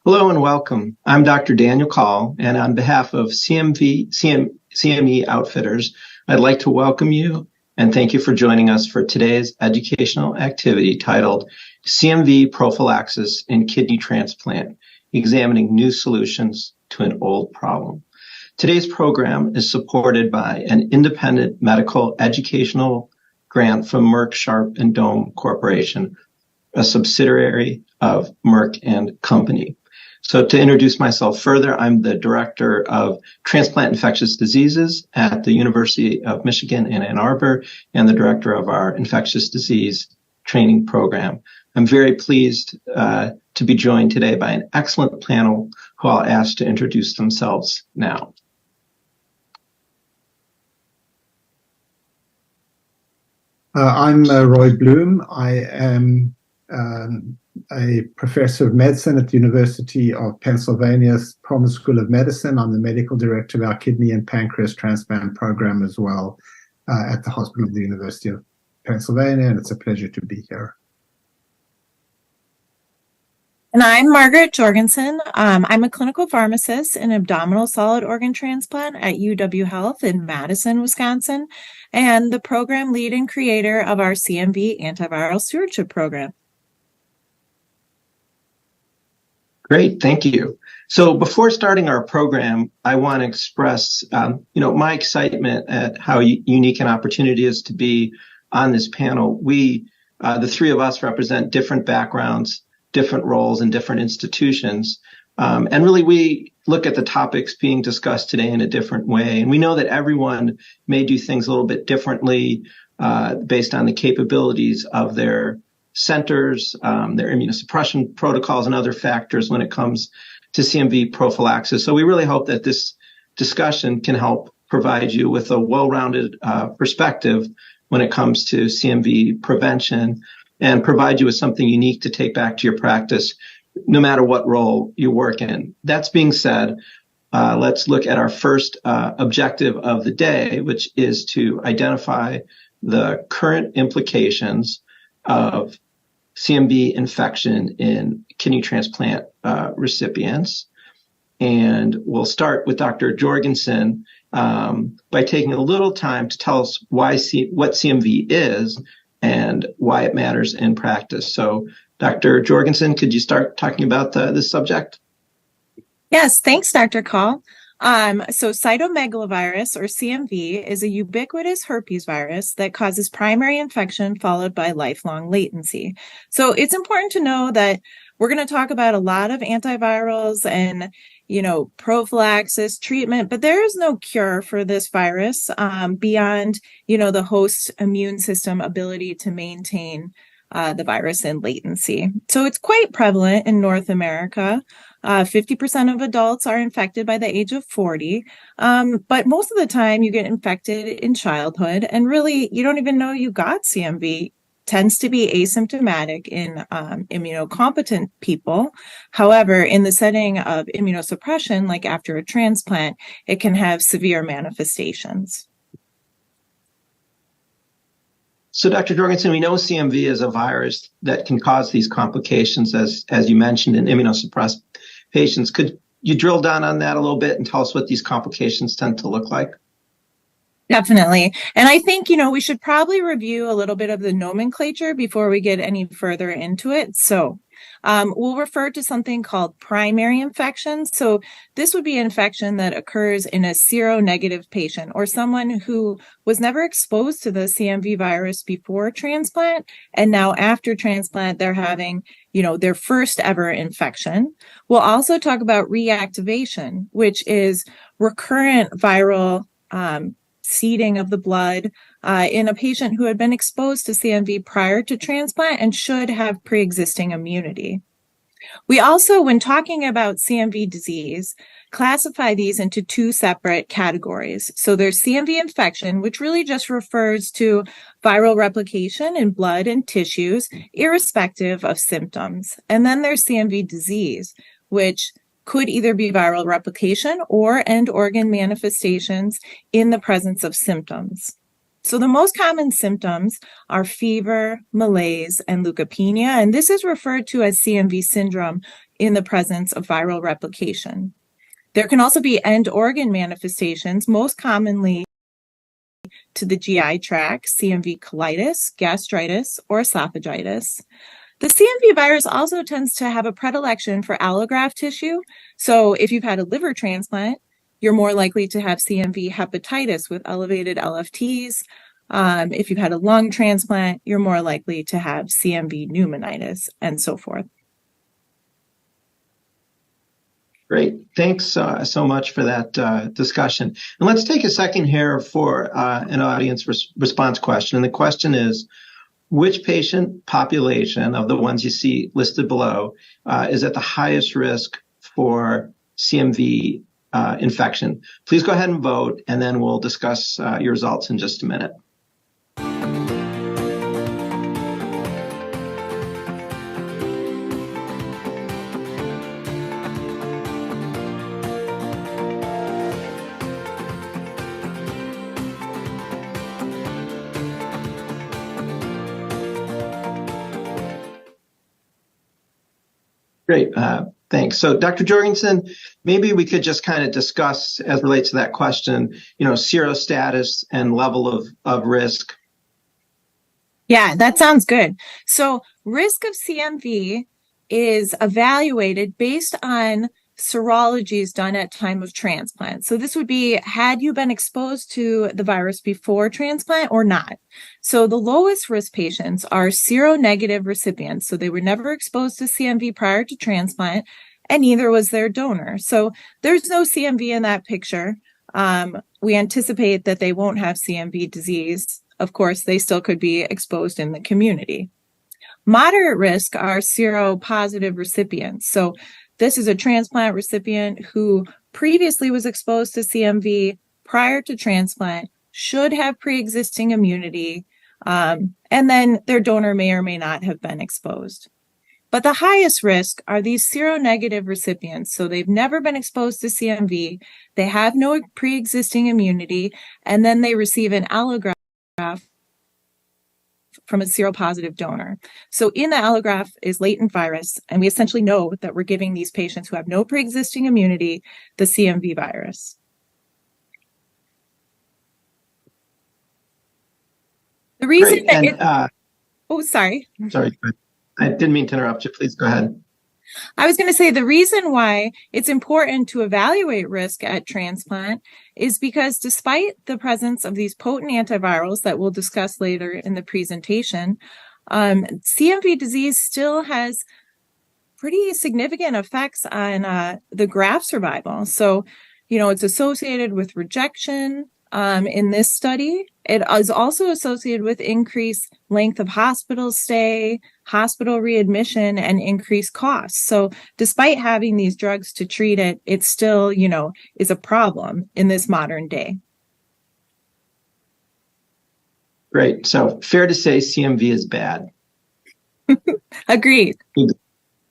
Hello and welcome. I'm Dr. Daniel Call, and on behalf of CME Outfitters, I'd like to welcome you and thank you for joining us for today's educational activity titled CMV Prophylaxis in Kidney Transplant, Examining New Solutions to an Old Problem. Today's program is supported by an independent medical educational grant from Merck Sharp and Dohme Corporation, a subsidiary of Merck and Company. So to introduce myself further, I'm the Director of Transplant Infectious Diseases at the University of Michigan in Ann Arbor and the Director of our Infectious Disease Training Program. I'm very pleased to be joined today by an excellent panel who I'll ask to introduce themselves now. I'm Roy Bloom. I am a professor of medicine at the University of Pennsylvania's Perelman School of Medicine. I'm the medical director of our kidney and pancreas transplant program as well at the hospital of the University of Pennsylvania, and it's a pleasure to be here. And I'm Margaret Jorgensen. I'm a clinical pharmacist in abdominal solid organ transplant at UW Health in Madison, Wisconsin, and the program lead and creator of our CMV antiviral stewardship program. Great, thank you. So before starting our program, I want to express, my excitement at how unique an opportunity is to be on this panel. We, the three of us, represent different backgrounds, different roles, and different institutions. And really, we look at the topics being discussed today in a different way. And we know that everyone may do things a little bit differently based on the capabilities of their centers, their immunosuppression protocols, and other factors when it comes to CMV prophylaxis. So we really hope that this discussion can help provide you with a well-rounded perspective when it comes to CMV prevention and provide you with something unique to take back to your practice, no matter what role you work in. That's being said, let's look at our first objective of the day, which is to identify the current implications of CMV infection in kidney transplant recipients. And we'll start with Dr. Jorgensen by taking a little time to tell us what CMV is and why it matters in practice. So, Dr. Jorgensen, could you start talking about this subject? Yes, thanks, Dr. Call. So cytomegalovirus, or CMV, is a ubiquitous herpes virus that causes primary infection followed by lifelong latency. So it's important to know that we're going to talk about a lot of antivirals and, prophylaxis treatment, but there is no cure for this virus beyond, the host immune system ability to maintain the virus in latency. So it's quite prevalent in North America. 50% of adults are infected by the age of 40. But most of the time you get infected in childhood, and really you don't even know you got CMV. Tends to be asymptomatic in immunocompetent people. However, in the setting of immunosuppression, like after a transplant, it can have severe manifestations. So, Dr. Jorgensen, we know CMV is a virus that can cause these complications, as you mentioned, in immunosuppressed patients. Could you drill down on that a little bit and tell us what these complications tend to look like? Definitely. And I think, we should probably review a little bit of the nomenclature before we get any further into it. So we'll refer to something called primary infection. So this would be an infection that occurs in a seronegative patient or someone who was never exposed to the CMV virus before transplant. And now after transplant, they're having, their first ever infection. We'll also talk about reactivation, which is recurrent viral seeding of the blood in a patient who had been exposed to CMV prior to transplant and should have pre-existing immunity. We also, when talking about CMV disease, classify these into two separate categories. So there's CMV infection, which really just refers to viral replication in blood and tissues, irrespective of symptoms. And then there's CMV disease, which could either be viral replication or end organ manifestations in the presence of symptoms. So the most common symptoms are fever, malaise, and leukopenia, and this is referred to as CMV syndrome, in the presence of viral replication. There can also be end organ manifestations, most commonly to the GI tract, CMV colitis, gastritis, or esophagitis. The CMV virus also tends to have a predilection for allograft tissue. So if you've had a liver transplant, you're more likely to have CMV hepatitis with elevated LFTs. If you've had a lung transplant, you're more likely to have CMV pneumonitis and so forth. Great. Thanks so much for that discussion. And let's take a second here for an audience response question. And the question is, which patient population of the ones you see listed below is at the highest risk for CMV infection? Please go ahead and vote, and then we'll discuss your results in just a minute. Great. Thanks. So, Dr. Jorgensen, maybe we could just kind of discuss, as relates to that question, serostatus and level of risk. Yeah, that sounds good. So, risk of CMV is evaluated based on serologies done at time of transplant. So this would be, had you been exposed to the virus before transplant or not? So the lowest risk patients are seronegative recipients. So they were never exposed to CMV prior to transplant, and neither was their donor. So there's no CMV in that picture. We anticipate that they won't have CMV disease. Of course, they still could be exposed in the community. Moderate risk are seropositive recipients. So this is a transplant recipient who previously was exposed to CMV prior to transplant, should have pre-existing immunity, and then their donor may or may not have been exposed. But the highest risk are these seronegative recipients. So they've never been exposed to CMV, they have no pre-existing immunity, and then they receive an allograft from a seropositive donor. So in the allograft is latent virus, and we essentially know that we're giving these patients who have no pre-existing immunity the CMV virus. The reason sorry. Sorry, I didn't mean to interrupt you. Please go ahead. I was going to say the reason why it's important to evaluate risk at transplant is because despite the presence of these potent antivirals that we'll discuss later in the presentation, CMV disease still has pretty significant effects on the graft survival. So, it's associated with rejection. In this study, it is also associated with increased length of hospital stay, hospital readmission, and increased costs. So despite having these drugs to treat it, it still, is a problem in this modern day. Great. So fair to say CMV is bad. Agreed.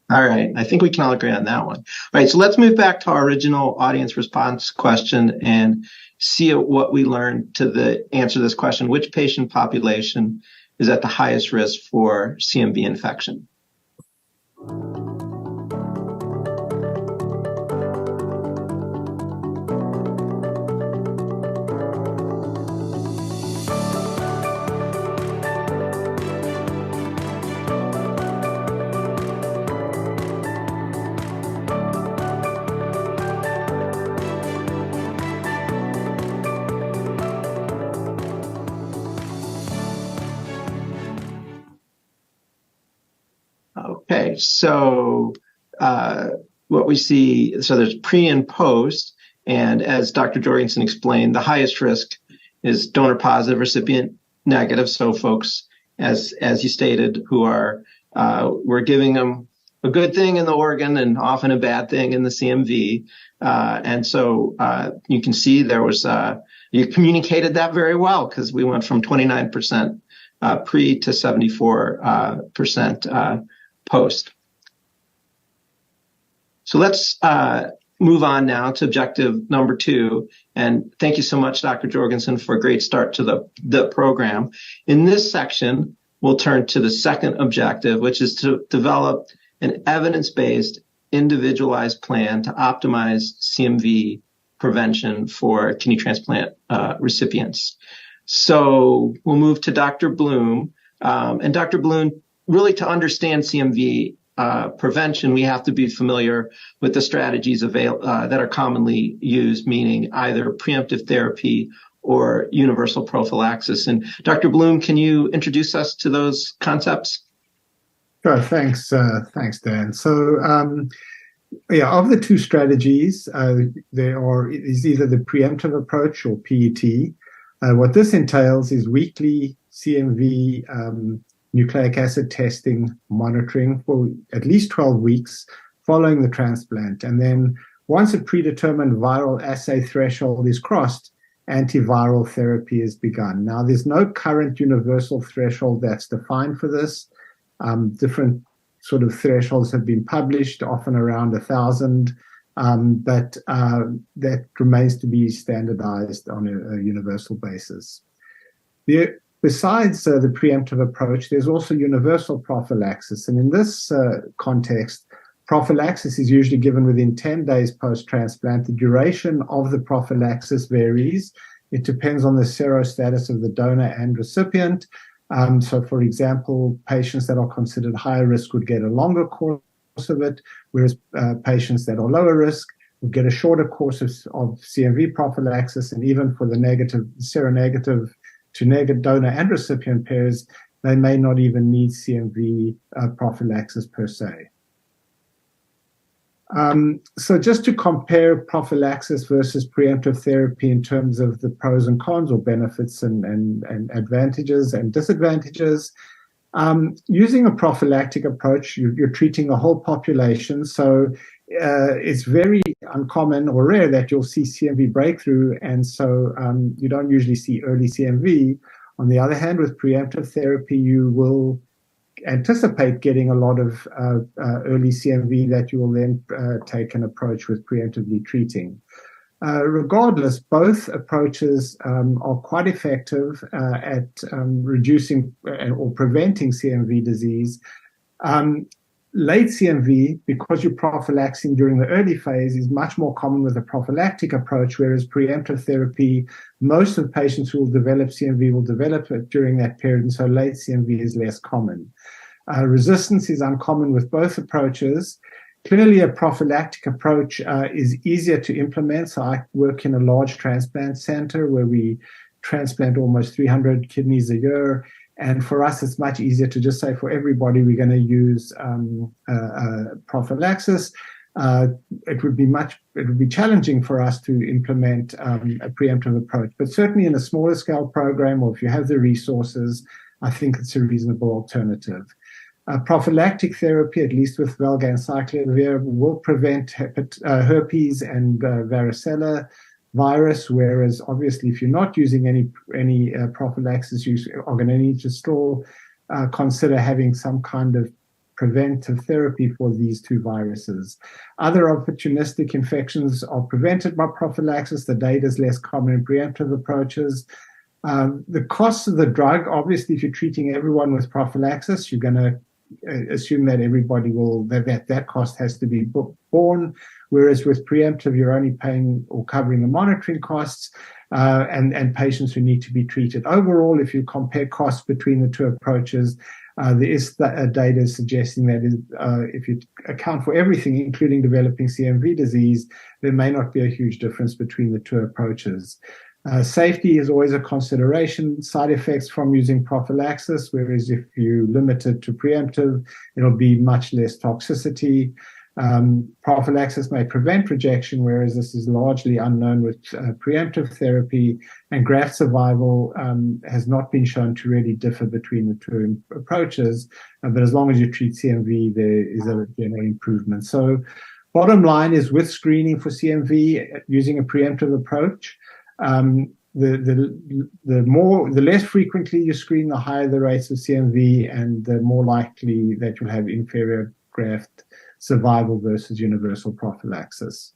All right. I think we can all agree on that one. All right. So let's move back to our original audience response question and see what we learned to answer this question. Which patient population is at the highest risk for CMV infection? Okay, so what we see, so there's pre and post, and as Dr. Jorgensen explained, the highest risk is donor positive, recipient negative. So folks, as you stated, who are, we're giving them a good thing in the organ and often a bad thing in the CMV. And so you can see there was, you communicated that very well, because we went from 29% pre to 74% post. So let's move on now to objective number 2. And thank you so much, Dr. Jorgensen, for a great start to the program. In this section, we'll turn to the second objective, which is to develop an evidence-based individualized plan to optimize CMV prevention for kidney transplant recipients. So we'll move to Dr. Bloom. And Dr. Bloom, really to understand CMV prevention, we have to be familiar with the strategies that are commonly used, meaning either preemptive therapy or universal prophylaxis. And Dr. Bloom, can you introduce us to those concepts? Sure, thanks, Dan. So, of the two strategies, there is either the preemptive approach or PET. What this entails is weekly CMV nucleic acid testing monitoring for at least 12 weeks following the transplant. And then once a predetermined viral assay threshold is crossed, antiviral therapy is begun. Now, there's no current universal threshold that's defined for this. Different sort of thresholds have been published, often around 1,000, but that remains to be standardized on a universal basis. Besides the preemptive approach, there's also universal prophylaxis. And in this context, prophylaxis is usually given within 10 days post-transplant. The duration of the prophylaxis varies. It depends on the serostatus of the donor and recipient. So, for example, patients that are considered higher risk would get a longer course of it, whereas patients that are lower risk would get a shorter course of CMV prophylaxis. And even for the seronegative to negative donor and recipient pairs, they may not even need CMV prophylaxis per se. So just to compare prophylaxis versus preemptive therapy in terms of the pros and cons, or benefits and advantages and disadvantages, using a prophylactic approach, you're treating a whole population. So it's very uncommon or rare that you'll see CMV breakthrough, and so you don't usually see early CMV. On the other hand, with preemptive therapy, you will anticipate getting a lot of early CMV that you will then take an approach with preemptively treating. Regardless, both approaches are quite effective at reducing or preventing CMV disease. Late CMV, because you're prophylaxing during the early phase, is much more common with a prophylactic approach, whereas preemptive therapy, most of the patients who will develop CMV will develop it during that period, and so late CMV is less common. Resistance is uncommon with both approaches. Clearly, a prophylactic approach is easier to implement. So I work in a large transplant center where we transplant almost 300 kidneys a year. And for us, it's much easier to just say for everybody, we're going to use prophylaxis. It would be challenging for us to implement a preemptive approach. But certainly in a smaller scale program, or if you have the resources, I think it's a reasonable alternative. Prophylactic therapy, at least with valganciclovir, will prevent herpes and varicella virus, whereas obviously if you're not using any prophylaxis, you are going to need to still consider having some kind of preventive therapy for these two viruses. Other opportunistic infections are prevented by prophylaxis. The data is less common in preemptive approaches. The cost of the drug, obviously, if you're treating everyone with prophylaxis, you're going to assume that everybody will, that cost has to be borne, whereas with preemptive, you're only paying or covering the monitoring costs and patients who need to be treated. Overall, if you compare costs between the two approaches, there is data suggesting that if you account for everything, including developing CMV disease, there may not be a huge difference between the two approaches. Safety is always a consideration. Side effects from using prophylaxis, whereas if you limit it to preemptive, it'll be much less toxicity. Prophylaxis may prevent rejection, whereas this is largely unknown with preemptive therapy, and graft survival has not been shown to really differ between the two approaches. But as long as you treat CMV, there is a general improvement. So bottom line is, with screening for CMV using a preemptive approach, the less frequently you screen, the higher the rates of CMV, and the more likely that you'll have inferior graft survival versus universal prophylaxis.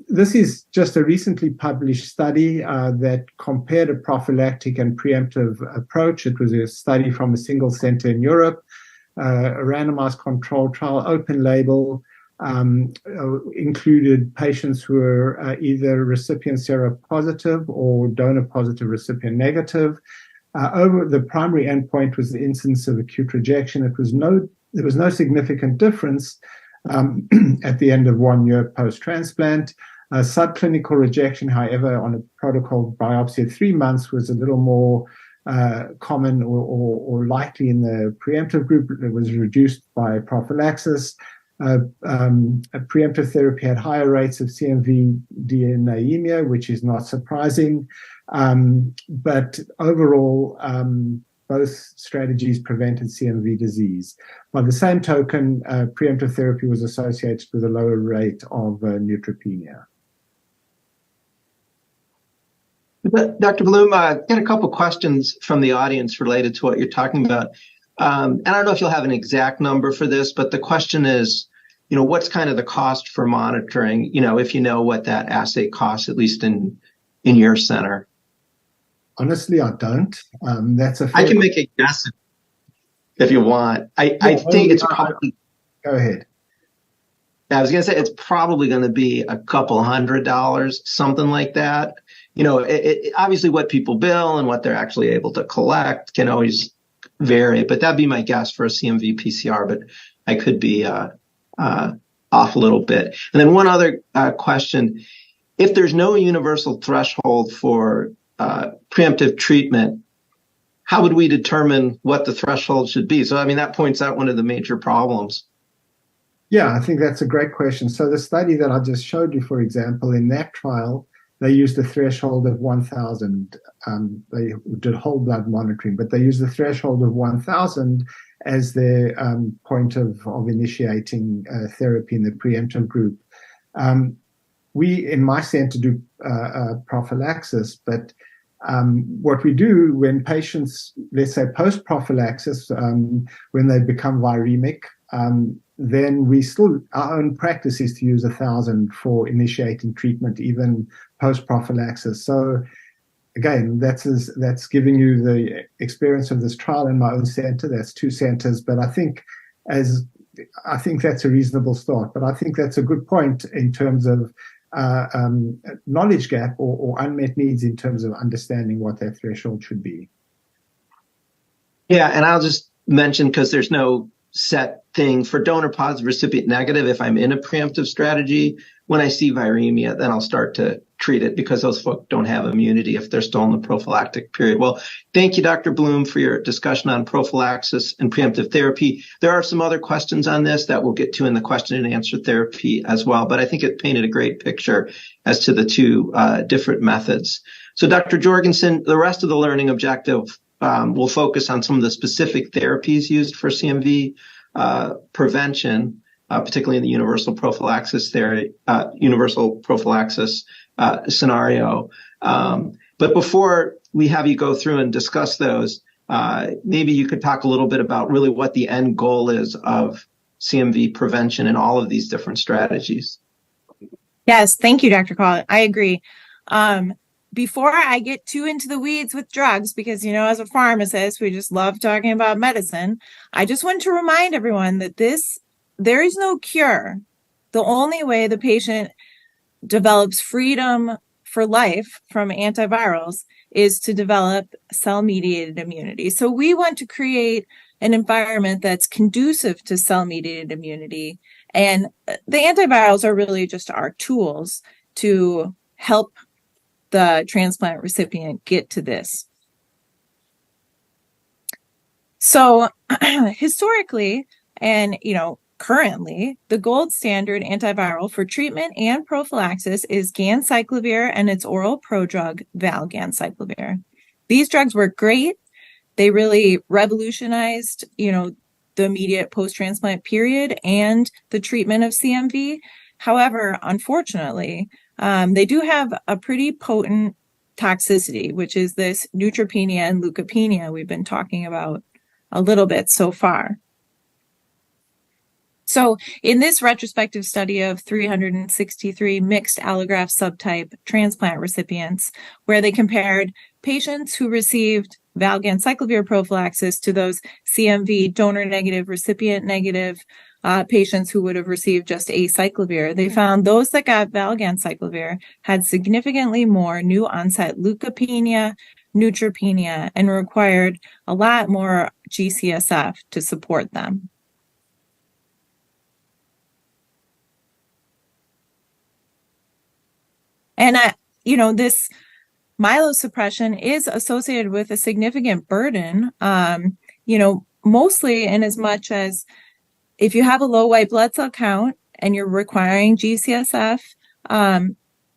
This is just a recently published study that compared a prophylactic and preemptive approach. It was a study from a single center in Europe. a randomized controlled trial, open label, included patients who were either recipient seropositive or donor positive recipient negative. Over the primary endpoint was the incidence of acute rejection. There was no significant difference at the end of 1 year post-transplant. Subclinical rejection, however, on a protocol biopsy at 3 months was a little more common or likely in the preemptive group. It was reduced by prophylaxis. Preemptive therapy had higher rates of CMV anemia, which is not surprising. But overall, both strategies prevented CMV disease. By the same token, preemptive therapy was associated with a lower rate of neutropenia. Dr. Bloom, I've got a couple questions from the audience related to what you're talking about. And I don't know if you'll have an exact number for this, but the question is, what's kind of the cost for monitoring, if you know what that assay costs, at least in your center? Honestly, I don't. I can make a guess if you want. I think it's probably. Go ahead. I was going to say it's probably going to be a couple $100, something like that. Obviously what people bill and what they're actually able to collect can always vary, but that'd be my guess for a CMV PCR. But I could be off a little bit. And then one other question: if there's no universal threshold for preemptive treatment, how would we determine what the threshold should be? So, that points out one of the major problems. Yeah, I think that's a great question. So the study that I just showed you, for example, in that trial, they used a threshold of 1,000. They did whole blood monitoring, but they used the threshold of 1,000 as their point of initiating therapy in the preemptive group. We, in my center, do prophylaxis, but what we do when patients, let's say post-prophylaxis, when they become viremic, then our own practice is to use 1,000 for initiating treatment, even post-prophylaxis. So again, that's giving you the experience of this trial in my own center. That's 2 centers, but I think that's a reasonable start. But I think that's a good point in terms of knowledge gap or unmet needs in terms of understanding what that threshold should be. Yeah, and I'll just mention, because there's no set thing for donor positive, recipient negative. If I'm in a preemptive strategy, when I see viremia, then I'll start to treat it, because those folks don't have immunity if they're still in the prophylactic period. Well, thank you, Dr. Bloom, for your discussion on prophylaxis and preemptive therapy. There are some other questions on this that we'll get to in the question and answer therapy as well, but I think it painted a great picture as to the 2 different methods. So, Dr. Jorgensen, the rest of the learning objective will focus on some of the specific therapies used for CMV prevention, particularly in the universal prophylaxis scenario. But before we have you go through and discuss those, maybe you could talk a little bit about really what the end goal is of CMV prevention in all of these different strategies. Yes, thank you, Dr. Call. I agree. Before I get too into the weeds with drugs, because, as a pharmacist, we just love talking about medicine, I just want to remind everyone that there is no cure. The only way the patient develops freedom for life from antivirals is to develop cell-mediated immunity. So we want to create an environment that's conducive to cell-mediated immunity. And the antivirals are really just our tools to help the transplant recipient get to this. So historically, and currently, the gold standard antiviral for treatment and prophylaxis is ganciclovir and its oral prodrug valganciclovir. These drugs work great. They really revolutionized, the immediate post-transplant period and the treatment of CMV. However, unfortunately, they do have a pretty potent toxicity, which is this neutropenia and leukopenia we've been talking about a little bit so far. So in this retrospective study of 363 mixed allograft subtype transplant recipients, where they compared patients who received valganciclovir prophylaxis to those CMV donor negative, recipient negative patients who would have received just acyclovir. They found those that got valganciclovir had significantly more new onset leukopenia, neutropenia, and required a lot more GCSF to support them. And, this myelosuppression is associated with a significant burden, mostly in as much as if you have a low white blood cell count and you're requiring GCSF,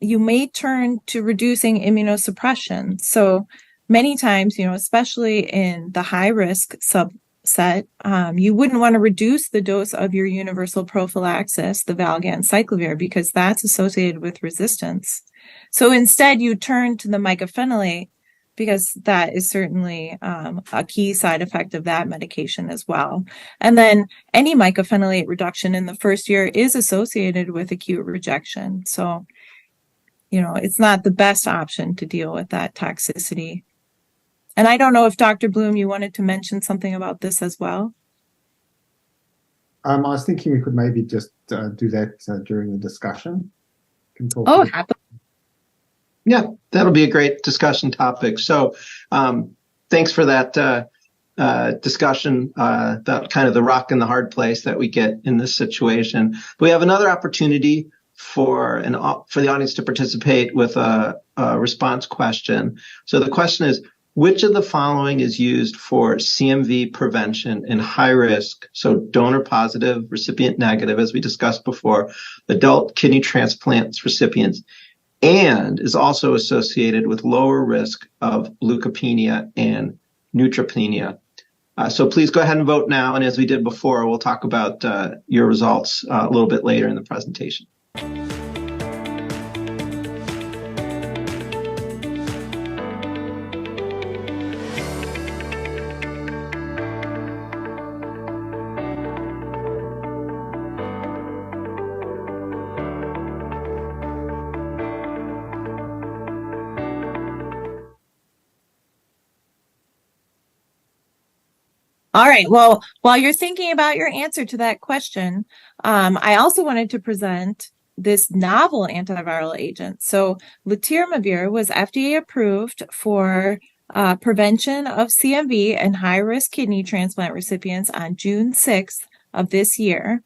you may turn to reducing immunosuppression. So many times, especially in the high risk subset, you wouldn't want to reduce the dose of your universal prophylaxis, the valganciclovir, because that's associated with resistance. So instead, you turn to the mycophenolate because that is certainly a key side effect of that medication as well. And then any mycophenolate reduction in the first year is associated with acute rejection. So, it's not the best option to deal with that toxicity. And I don't know if Dr. Bloom, you wanted to mention something about this as well. I was thinking we could maybe just do that during the discussion. Happily. Yeah, that'll be a great discussion topic. So thanks for that discussion about kind of the rock and the hard place that we get in this situation. We have another opportunity for the audience to participate with a response question. So the question is, which of the following is used for CMV prevention in high risk, so donor positive, recipient negative, as we discussed before, adult kidney transplants recipients, and is also associated with lower risk of leukopenia and neutropenia? So please go ahead and vote now. And as we did before, we'll talk about your results a little bit later in the presentation. All right. Well, while you're thinking about your answer to that question, I also wanted to present this novel antiviral agent. So letermovir was FDA approved for prevention of CMV and high-risk kidney transplant recipients on June 6th of this year.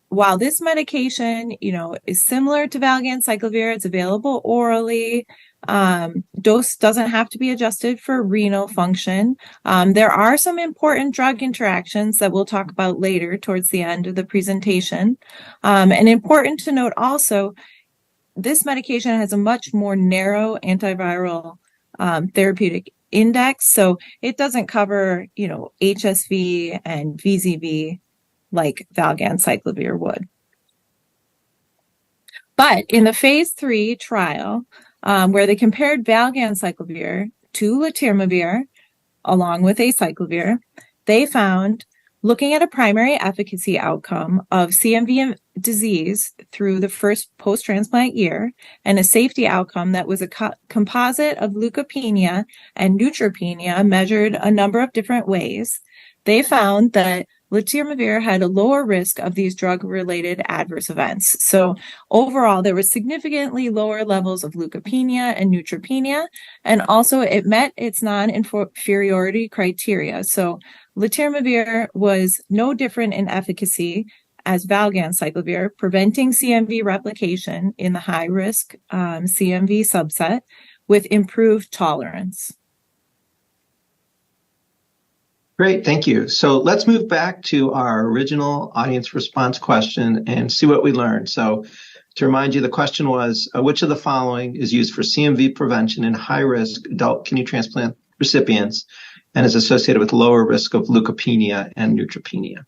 While this medication, is similar to valganciclovir, it's available orally. Dose doesn't have to be adjusted for renal function. There are some important drug interactions that we'll talk about later towards the end of the presentation. And important to note also, this medication has a much more narrow antiviral therapeutic index. So it doesn't cover, HSV and VZV like valganciclovir would. But in the phase 3 trial, where they compared valganciclovir to letermovir along with acyclovir, they found, looking at a primary efficacy outcome of CMV disease through the first post-transplant year and a safety outcome that was a composite of leukopenia and neutropenia measured a number of different ways, they found that letermovir had a lower risk of these drug-related adverse events. So overall, there was significantly lower levels of leukopenia and neutropenia, and also it met its non-inferiority criteria. So letermovir was no different in efficacy as valganciclovir, preventing CMV replication in the high-risk CMV subset with improved tolerance. Great, thank you. So let's move back to our original audience response question and see what we learned. So to remind you, the question was, which of the following is used for CMV prevention in high-risk adult kidney transplant recipients and is associated with lower risk of leukopenia and neutropenia?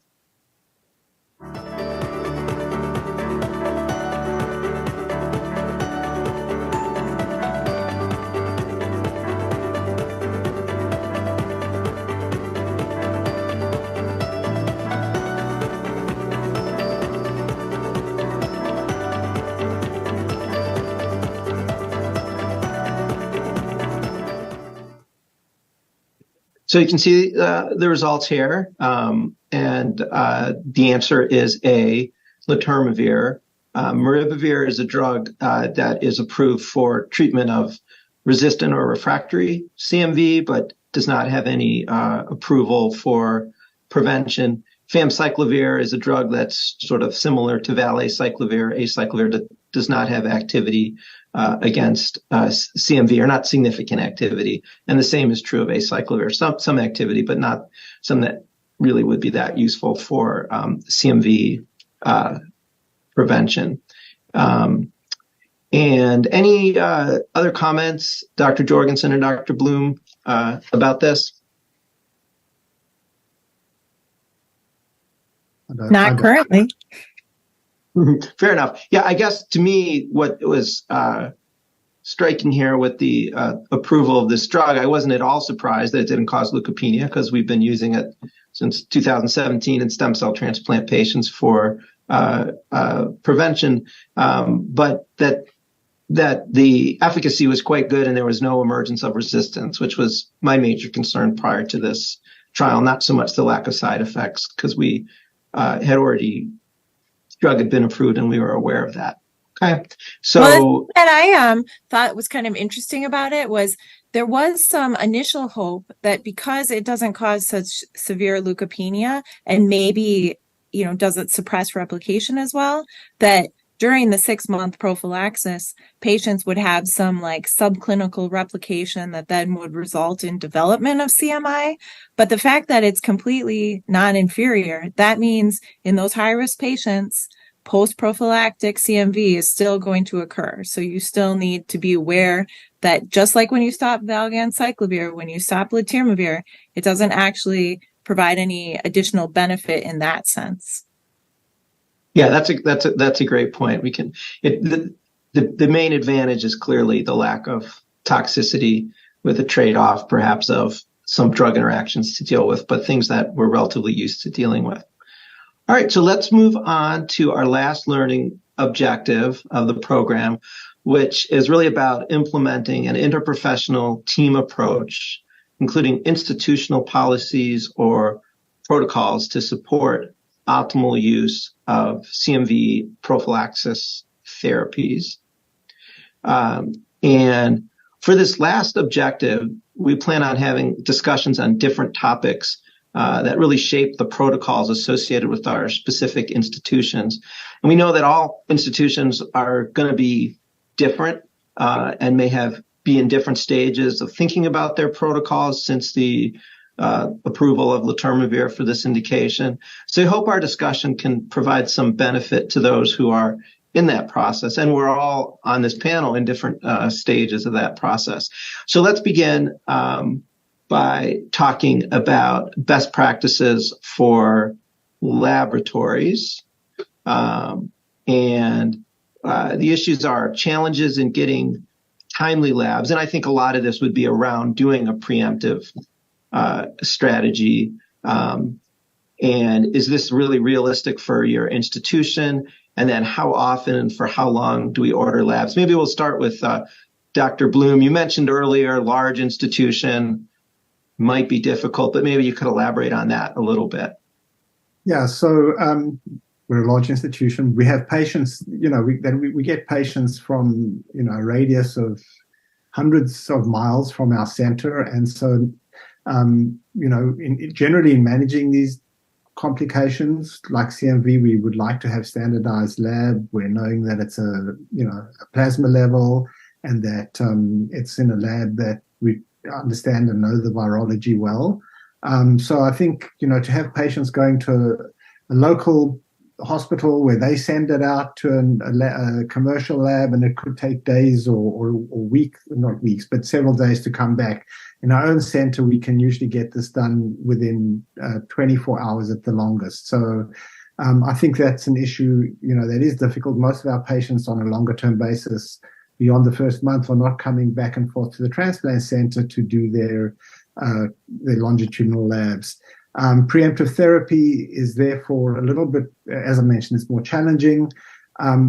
So you can see the results here, and the answer is A, letermovir. Maribavir is a drug that is approved for treatment of resistant or refractory CMV, but does not have any approval for prevention. Famciclovir is a drug that's sort of similar to valacyclovir. Acyclovir does not have activity against CMV, or not significant activity. And the same is true of acyclovir. Some activity, but not some that really would be that useful for CMV prevention. And any other comments, Dr. Jorgensen and Dr. Bloom, about this? Not currently. Fair enough. Yeah, I guess to me, what was striking here with the approval of this drug, I wasn't at all surprised that it didn't cause leukopenia, because we've been using it since 2017 in stem cell transplant patients for prevention, but that the efficacy was quite good and there was no emergence of resistance, which was my major concern prior to this trial, not so much the lack of side effects, because we drug had been approved and we were aware of that. Okay. So what I thought was kind of interesting about it was there was some initial hope that because it doesn't cause such severe leukopenia and maybe, doesn't suppress replication as well, that during the 6-month prophylaxis, patients would have some subclinical replication that then would result in development of CMI. But the fact that it's completely non-inferior, that means in those high-risk patients, post-prophylactic CMV is still going to occur. So you still need to be aware that just like when you stop valganciclovir, when you stop letermovir, it doesn't actually provide any additional benefit in that sense. Yeah, that's a great point. The main advantage is clearly the lack of toxicity, with a trade-off perhaps of some drug interactions to deal with, but things that we're relatively used to dealing with. All right, so let's move on to our last learning objective of the program, which is really about implementing an interprofessional team approach, including institutional policies or protocols to support optimal use of CMV prophylaxis therapies. And for this last objective, we plan on having discussions on different topics that really shape the protocols associated with our specific institutions. And we know that all institutions are going to be different and may be in different stages of thinking about their protocols since the approval of letermovir for this indication. So I hope our discussion can provide some benefit to those who are in that process. And we're all on this panel in different stages of that process. So let's begin by talking about best practices for laboratories. And the issues are challenges in getting timely labs. And I think a lot of this would be around doing a preemptive strategy. And is this really realistic for your institution? And then how often and for how long do we order labs? Maybe we'll start with Dr. Bloom. You mentioned earlier, large institution might be difficult, but maybe you could elaborate on that a little bit. Yeah, so we're a large institution. We have patients, we get patients from, a radius of hundreds of miles from our center. And so, generally in managing these complications like CMV, we would like to have standardized lab. We're knowing that it's a plasma level and that it's in a lab that we understand and know the virology well. So I think, to have patients going to a local hospital where they send it out to a commercial lab, and it could take days or weeks, not weeks, but several days to come back. In our own center, we can usually get this done within 24 hours at the longest. So I think that's an issue, that is difficult. Most of our patients on a longer term basis beyond the first month are not coming back and forth to the transplant center to do their longitudinal labs. Preemptive therapy is therefore a little bit, as I mentioned, it's more challenging.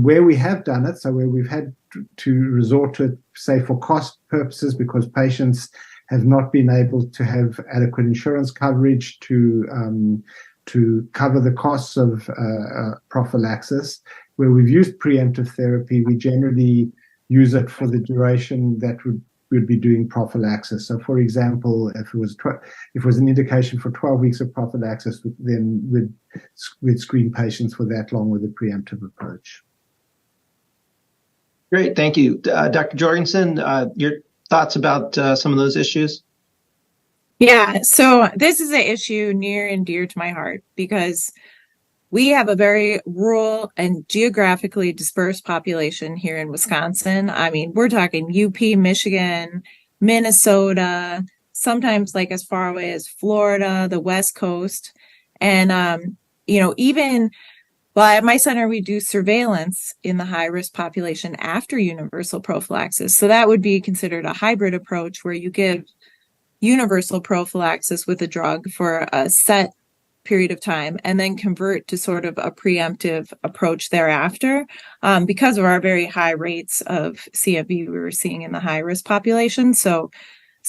Where we have done it, so where we've had to resort to it, say for cost purposes, because patients have not been able to have adequate insurance coverage to cover the costs of prophylaxis. Where we've used preemptive therapy, we generally use it for the duration that we'd be doing prophylaxis. So, for example, if it was an indication for 12 weeks of prophylaxis, then we'd screen patients for that long with a preemptive approach. Great, thank you. Dr. Jorgensen, your thoughts about some of those issues? Yeah, so this is an issue near and dear to my heart because we have a very rural and geographically dispersed population here in Wisconsin. I mean, we're talking UP, Michigan, Minnesota, sometimes like as far away as Florida, the West Coast. And, even at my center, we do surveillance in the high-risk population after universal prophylaxis. So that would be considered a hybrid approach where you give universal prophylaxis with a drug for a set period of time and then convert to sort of a preemptive approach thereafter because of our very high rates of CMV we were seeing in the high risk population. So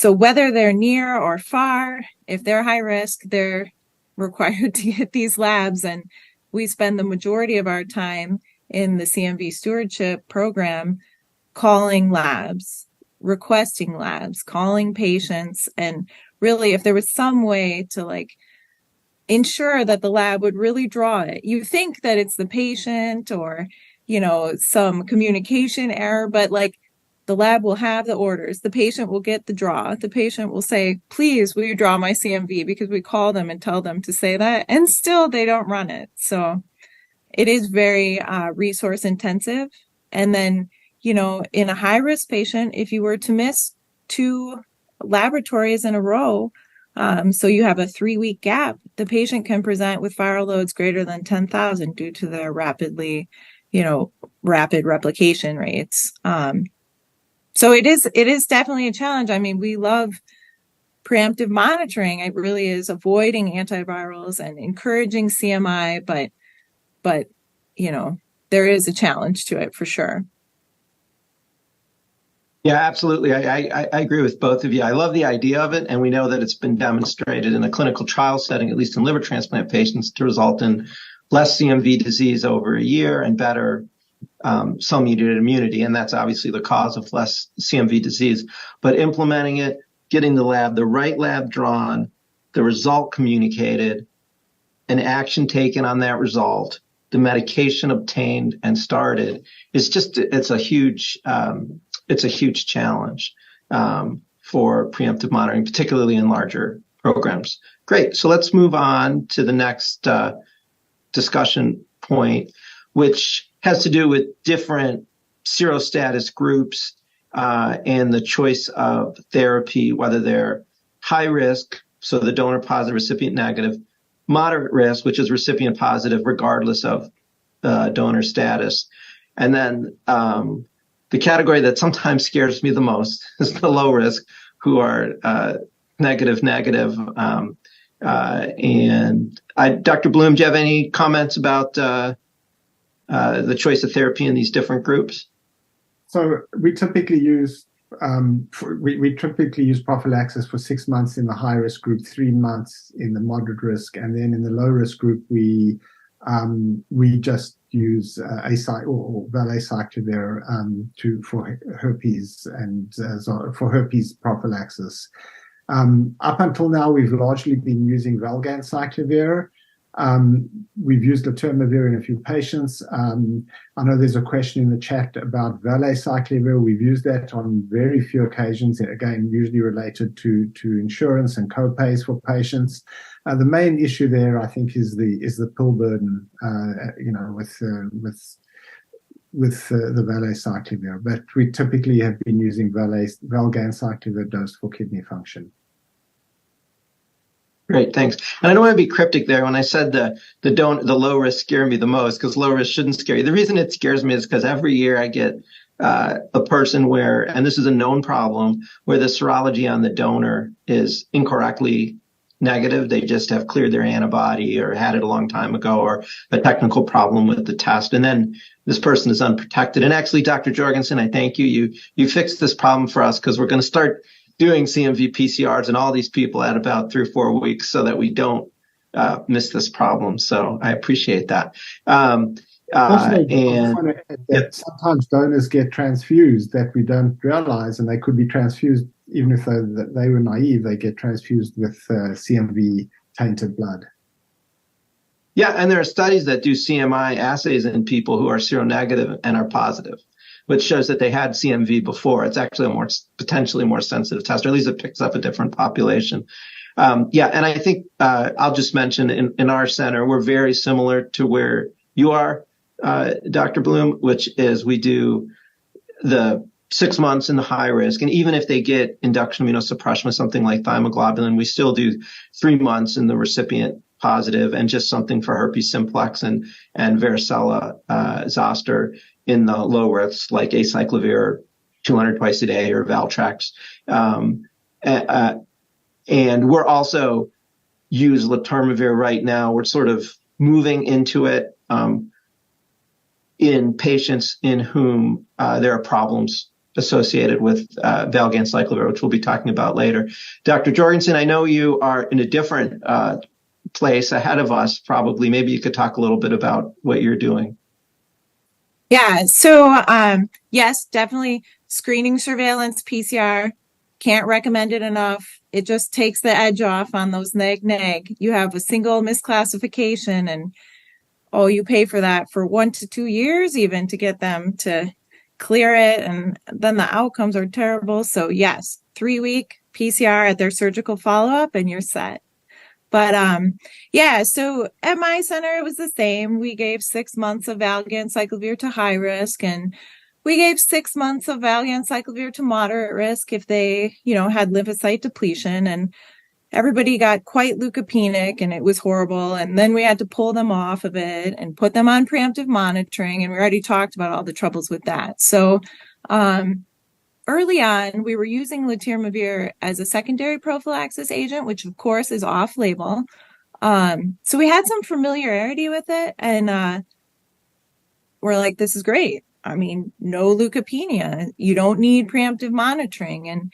whether they're near or far, if they're high risk, they're required to get these labs. And we spend the majority of our time in the CMV stewardship program calling labs, requesting labs, calling patients. And really, if there was some way to ensure that the lab would really draw it. You think that it's the patient or, some communication error, but the lab will have the orders. The patient will get the draw. The patient will say, please, will you draw my CMV? Because we call them and tell them to say that. And still they don't run it. So it is very resource intensive. And then, in a high risk patient, if you were to miss 2 laboratories in a row, so you have a 3-week gap, the patient can present with viral loads greater than 10,000 due to their rapid replication rates. So it is definitely a challenge. I mean, we love preemptive monitoring. It really is avoiding antivirals and encouraging CMI, but there is a challenge to it for sure. Yeah, absolutely. I agree with both of you. I love the idea of it, and we know that it's been demonstrated in a clinical trial setting, at least in liver transplant patients, to result in less CMV disease over a year and better cell-mediated immunity, and that's obviously the cause of less CMV disease. But implementing it, getting the right lab drawn, the result communicated, an action taken on that result, the medication obtained and started, it's a huge challenge for preemptive monitoring, particularly in larger programs. Great. So let's move on to the next discussion point, which has to do with different serostatus groups and the choice of therapy, whether they're high risk, so the donor positive, recipient negative, moderate risk, which is recipient positive regardless of donor status. And then the category that sometimes scares me the most is the low risk, who are negative. And Dr. Bloom, do you have any comments about the choice of therapy in these different groups? So we typically use prophylaxis for 6 months in the high risk group, 3 months in the moderate risk, and then in the low risk group we just use valacyclovir for herpes and for herpes prophylaxis. Up until now, we've largely been using valganciclovir. We've used letermovir in a few patients. I know there's a question in the chat about valacyclovir. We've used that on very few occasions, again, usually related to insurance and co-pays for patients. The main issue there, I think, is the pill burden, with the valacyclovir. But we typically have been using valganciclovir dosed for kidney function. Great, thanks. And I don't want to be cryptic there when I said the low risk scare me the most, because low risk shouldn't scare you. The reason it scares me is because every year I get a person where, and this is a known problem, where the serology on the donor is incorrectly negative. They just have cleared their antibody or had it a long time ago, or a technical problem with the test. And then this person is unprotected. And actually, Dr. Jorgensen, I thank you. You fixed this problem for us, because we're going to start doing CMV PCRs and all these people at about 3 or 4 weeks so that we don't miss this problem. So I appreciate that. Also, I just want to add that sometimes donors get transfused that we don't realize, and they could be transfused even if they were naive. They get transfused with CMV tainted blood. Yeah, and there are studies that do CMI assays in people who are seronegative and are positive, which shows that they had CMV before. It's actually a potentially more sensitive test, or at least it picks up a different population. And I think I'll just mention in our center, we're very similar to where you are, Dr. Bloom, which is we do the 6 months in the high risk. And even if they get induction immunosuppression with something like thymoglobulin, we still do 3 months in the recipient positive and just something for herpes simplex and varicella zoster in the low risk, like acyclovir 200 twice a day or Valtrex. And we're also use letermovir right now. We're sort of moving into it in patients in whom there are problems associated with valganciclovir, which we'll be talking about later. Dr. Jorgensen, I know you are in a different place ahead of us, probably. Maybe you could talk a little bit about what you're doing. Yeah, so yes, definitely screening surveillance PCR. Can't recommend it enough. It just takes the edge off on those neg. You have a single misclassification and you pay for that for 1 to 2 years even to get them to clear it. And then the outcomes are terrible. So yes, 3-week PCR at their surgical follow-up and you're set. But so at my center, it was the same. We gave 6 months of valganciclovir to high risk, and we gave 6 months of valganciclovir to moderate risk if they, had lymphocyte depletion. And everybody got quite leukopenic, and it was horrible. And then we had to pull them off of it and put them on preemptive monitoring. And we already talked about all the troubles with that. So early on, we were using letermovir as a secondary prophylaxis agent, which of course is off-label. So we had some familiarity with it, and we're like, this is great. I mean, no leukopenia. You don't need preemptive monitoring. And,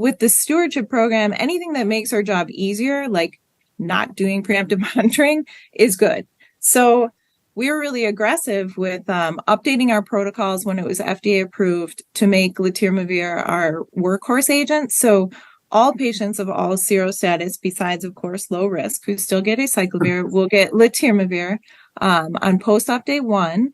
with the stewardship program, anything that makes our job easier, like not doing preemptive monitoring, is good. So we were really aggressive with updating our protocols when it was FDA approved to make letermovir our workhorse agent. So all patients of all serostatus, besides, of course, low risk, who still get acyclovir, will get letermovir on post-op day 1.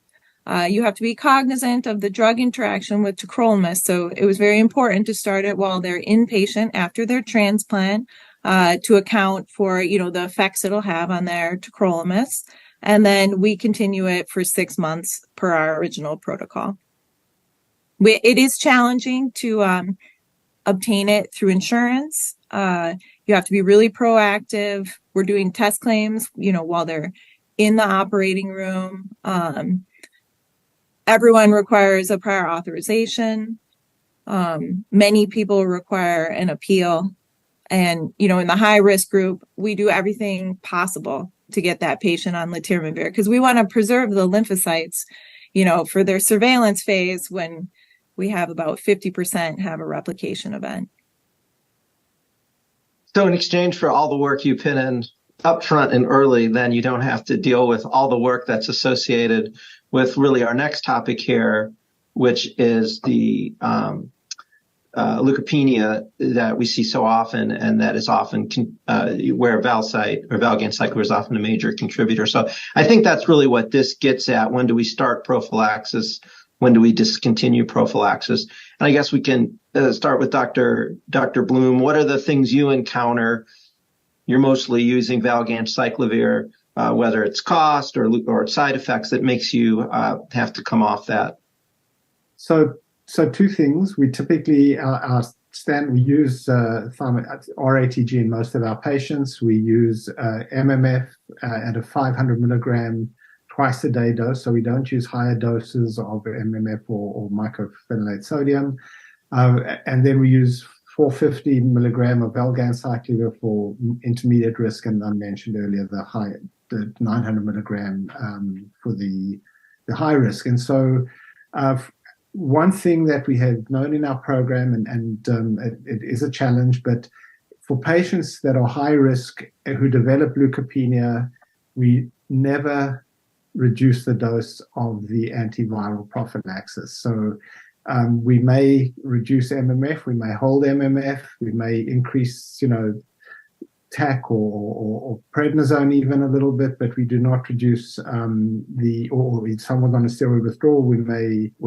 You have to be cognizant of the drug interaction with tacrolimus. So it was very important to start it while they're inpatient after their transplant to account for, the effects it'll have on their tacrolimus. And then we continue it for 6 months per our original protocol. It is challenging to obtain it through insurance. You have to be really proactive. We're doing test claims, while they're in the operating room. Everyone requires a prior authorization. Many people require an appeal. And, in the high risk group, we do everything possible to get that patient on letermovir because we want to preserve the lymphocytes, for their surveillance phase when we have about 50% have a replication event. So in exchange for all the work you put in upfront and early, then you don't have to deal with all the work that's associated with really our next topic here, which is the leukopenia that we see so often, and that is often where Valcyte or valganciclovir is often a major contributor. So I think that's really what this gets at. When do we start prophylaxis? When do we discontinue prophylaxis? And I guess we can start with Dr. Bloom. What are the things you encounter? You're mostly using valganciclovir, whether it's cost or side effects that makes you have to come off that. So 2 things. We typically we use RATG in most of our patients. We use MMF at a 500 milligram twice a day dose, so we don't use higher doses of MMF or mycophenolate sodium. And then we use 450 milligram of valganciclovir for intermediate risk, and I mentioned earlier the 900 milligram for the high risk. And so one thing that we have known in our program, and it is a challenge, but for patients that are high risk who develop leukopenia, we never reduce the dose of the antiviral prophylaxis. So we may reduce MMF, we may hold MMF, we may increase, TAC or prednisone even a little bit, but we do not reduce or if someone's on a steroid withdrawal, or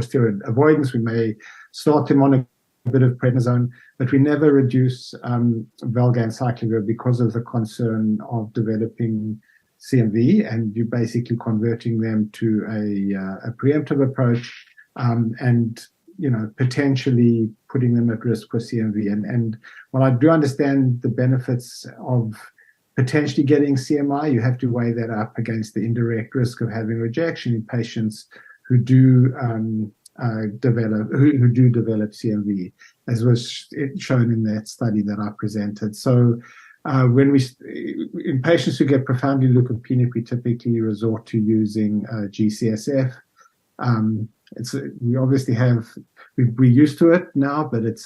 steroid avoidance, we may start them on a bit of prednisone, but we never reduce valganciclovir because of the concern of developing CMV, and you're basically converting them to a preemptive approach, and potentially putting them at risk for CMV. And while I do understand the benefits of potentially getting CMI, you have to weigh that up against the indirect risk of having rejection in patients who do develop CMV, as was shown in that study that I presented. So in patients who get profoundly leukopenic, we typically resort to using GCSF. We obviously we're used to it now, but it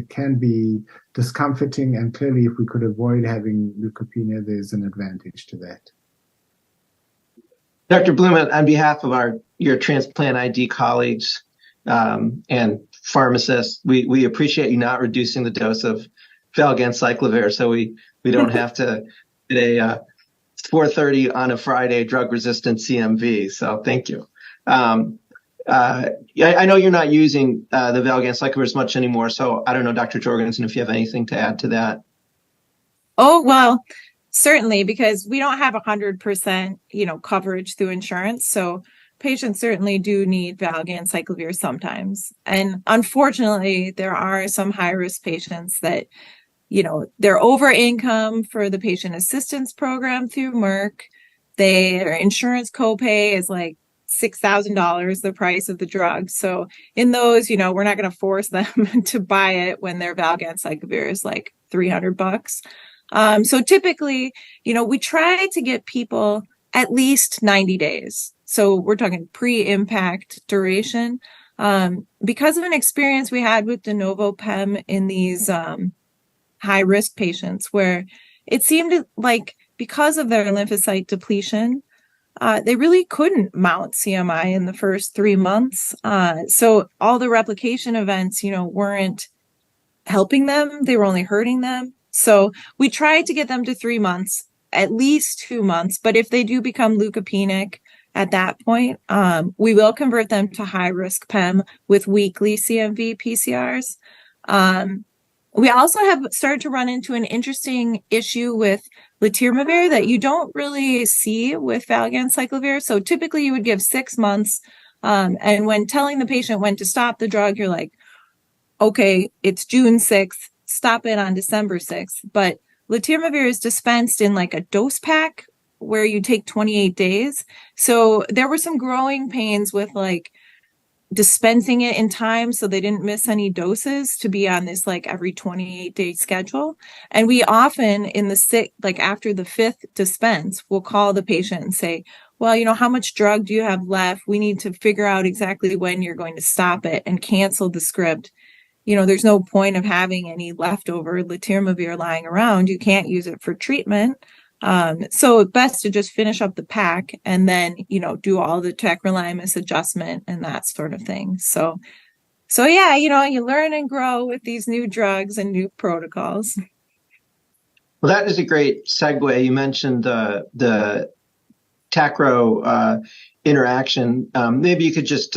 can be discomforting, and clearly if we could avoid having leukopenia, there's an advantage to that. Dr. Bloom, on behalf of your Transplant ID colleagues and pharmacists, we appreciate you not reducing the dose of valganciclovir, so we don't have to get a 4:30 on a Friday drug-resistant CMV. So thank you. I know you're not using the valganciclovir as much anymore, so I don't know, Dr. Jorgensen, if you have anything to add to that. Oh, well, certainly, because we don't have 100%, coverage through insurance. So patients certainly do need valganciclovir sometimes. And unfortunately, there are some high-risk patients that, they're over income for the patient assistance program through Merck. Their insurance copay is like $6,000, the price of the drug. So in those, we're not going to force them to buy it when their valganciclovir is like $300. So typically, we try to get people at least 90 days. So we're talking pre-impact duration. Because of an experience we had with de novo PEM in these high-risk patients, where it seemed like because of their lymphocyte depletion, they really couldn't mount CMI in the first 3 months. So all the replication events, weren't helping them. They were only hurting them. So we tried to get them to 3 months, at least 2 months. But if they do become leukopenic at that point, we will convert them to high-risk PEM with weekly CMV PCRs. We also have started to run into an interesting issue with letermovir that you don't really see with valganciclovir. So typically you would give 6 months. And when telling the patient when to stop the drug, you're like, okay, it's June 6th, stop it on December 6th. But letermovir is dispensed in like a dose pack where you take 28 days. So there were some growing pains with like dispensing it in time so they didn't miss any doses to be on this like every 28-day schedule. And we often after the 5th dispense, we'll call the patient and say, well, how much drug do you have left? We need to figure out exactly when you're going to stop it and cancel the script. There's no point of having any leftover letermovir lying around. You can't use it for treatment. So best to just finish up the pack and then, do all the tacrolimus adjustment and that sort of thing. So yeah, you learn and grow with these new drugs and new protocols. Well, that is a great segue. You mentioned the tacro interaction. Maybe you could just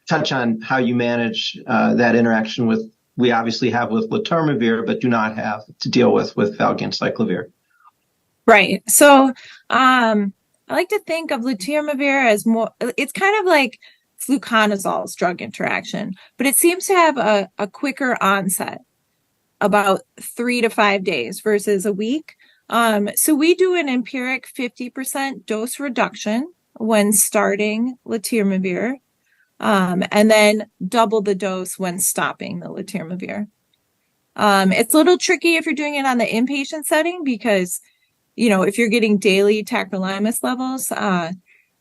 touch on how you manage that interaction we obviously have with letermovir, but do not have to deal with valganciclovir. Right. So I like to think of letermovir as more, it's kind of like fluconazol's drug interaction, but it seems to have a quicker onset, about 3 to 5 days versus a week. So we do an empiric 50% dose reduction when starting letermovir, and then double the dose when stopping the letermovir. It's a little tricky if you're doing it on the inpatient setting because if you're getting daily tacrolimus levels,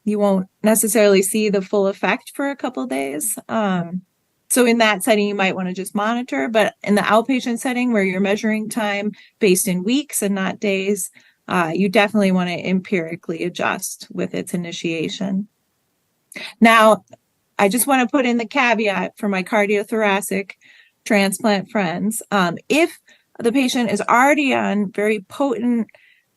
you won't necessarily see the full effect for a couple of days. So in that setting, you might want to just monitor, but in the outpatient setting where you're measuring time based in weeks and not days, you definitely want to empirically adjust with its initiation. Now, I just want to put in the caveat for my cardiothoracic transplant friends. If the patient is already on very potent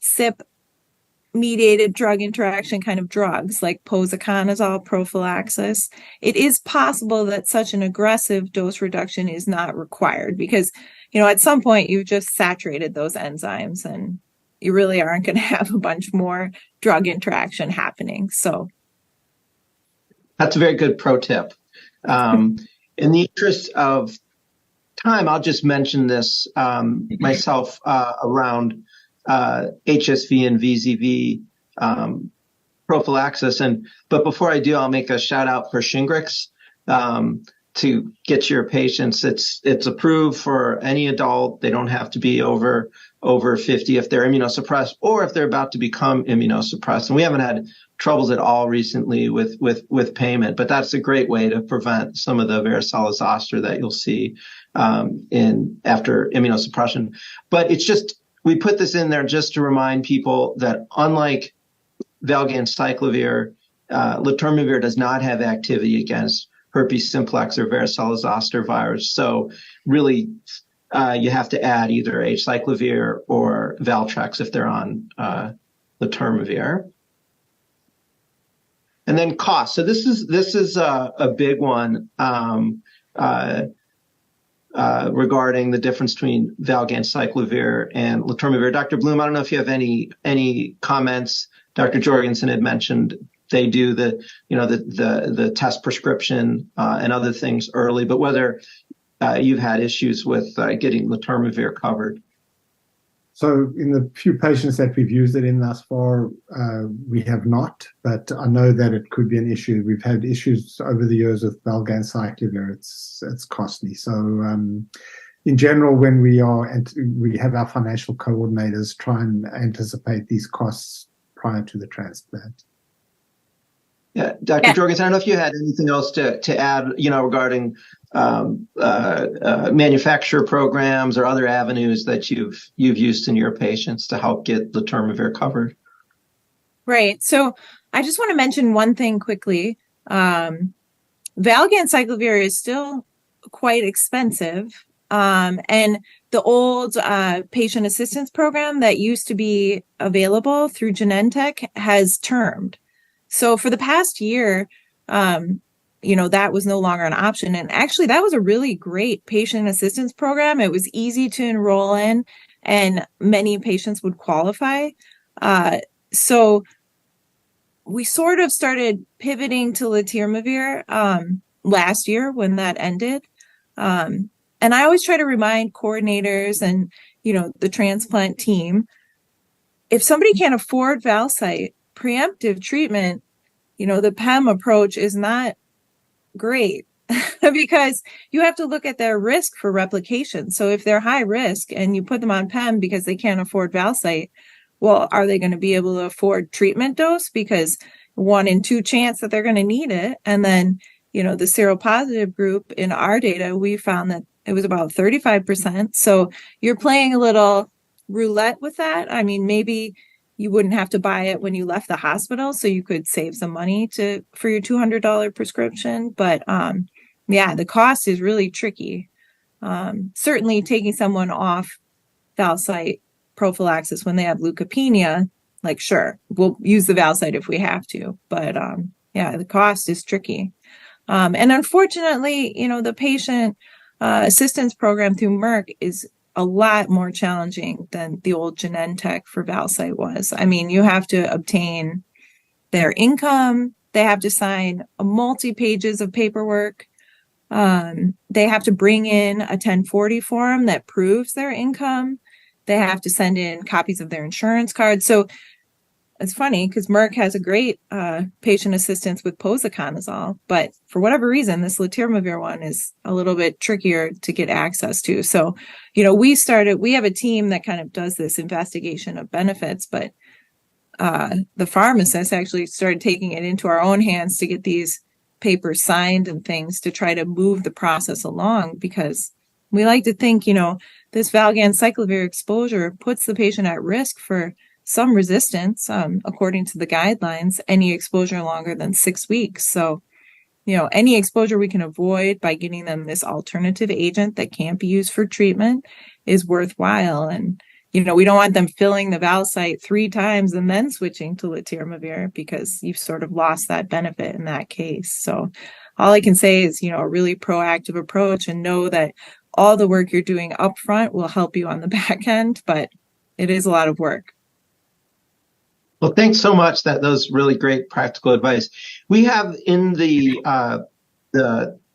CYP-mediated drug interaction kind of drugs like posaconazole prophylaxis, it is possible that such an aggressive dose reduction is not required because, at some point you've just saturated those enzymes and you really aren't going to have a bunch more drug interaction happening. So that's a very good pro tip. In the interest of time, I'll just mention this myself around HSV and VZV prophylaxis. But before I do, I'll make a shout out for Shingrix to get your patients. It's approved for any adult. They don't have to be over 50 if they're immunosuppressed or if they're about to become immunosuppressed. And we haven't had troubles at all recently with payment, but that's a great way to prevent some of the varicella zoster that you'll see after immunosuppression. But it's just, we put this in there just to remind people that unlike valganciclovir, letermovir does not have activity against herpes simplex or varicella zoster virus. So really, you have to add either acyclovir or Valtrex if they're on letermovir. And then cost. So this is a big one regarding the difference between valganciclovir and letermovir. Dr. Bloom, I don't know if you have any comments. Dr. Jorgensen had mentioned they do the test prescription and other things early, but whether you've had issues with getting letermovir covered. So in the few patients that we've used it in thus far, we have not, but I know that it could be an issue. We've had issues over the years with valganciclovir. It's costly. So in general, when we have our financial coordinators try and anticipate these costs prior to the transplant. Yeah, Dr. Jorgensen, I don't know if you had anything else to add, regarding manufacturer programs or other avenues that you've used in your patients to help get letermovir covered. Right. So I just want to mention one thing quickly. Valganciclovir is still quite expensive. And the old patient assistance program that used to be available through Genentech has termed. So for the past year, that was no longer an option. And actually, that was a really great patient assistance program. It was easy to enroll in, and many patients would qualify. So we sort of started pivoting to letermovir last year when that ended. And I always try to remind coordinators and, the transplant team, if somebody can't afford Valcyte, preemptive treatment, the PEM approach is not great because you have to look at their risk for replication. So if they're high risk and you put them on PEM because they can't afford Valcyte, well, are they going to be able to afford treatment dose? Because 1 in 2 chance that they're going to need it. And then, the seropositive group in our data, we found that it was about 35%. So you're playing a little roulette with that. I mean, maybe you wouldn't have to buy it when you left the hospital, so you could save some money for your $200 prescription. But the cost is really tricky. Certainly taking someone off Valcyte prophylaxis when they have leukopenia, like, sure, we'll use the Valcyte if we have to. But the cost is tricky. And unfortunately, the patient assistance program through Merck is a lot more challenging than the old Genentech for Valcyte was. I mean, you have to obtain their income. They have to sign multi-pages of paperwork. They have to bring in a 1040 form that proves their income. They have to send in copies of their insurance cards. So it's funny because Merck has a great patient assistance with posaconazole, but for whatever reason, this letermovir one is a little bit trickier to get access to. So, we have a team that kind of does this investigation of benefits, but the pharmacist actually started taking it into our own hands to get these papers signed and things to try to move the process along, because we like to think, this valganciclovir exposure puts the patient at risk for some resistance, according to the guidelines, any exposure longer than 6 weeks. So, any exposure we can avoid by getting them this alternative agent that can't be used for treatment is worthwhile. And, we don't want them filling the valve site 3 times and then switching to letermovir, because you've sort of lost that benefit in that case. So all I can say is, a really proactive approach, and know that all the work you're doing up front will help you on the back end, but it is a lot of work. Well, thanks so much. That was really great practical advice. We have in the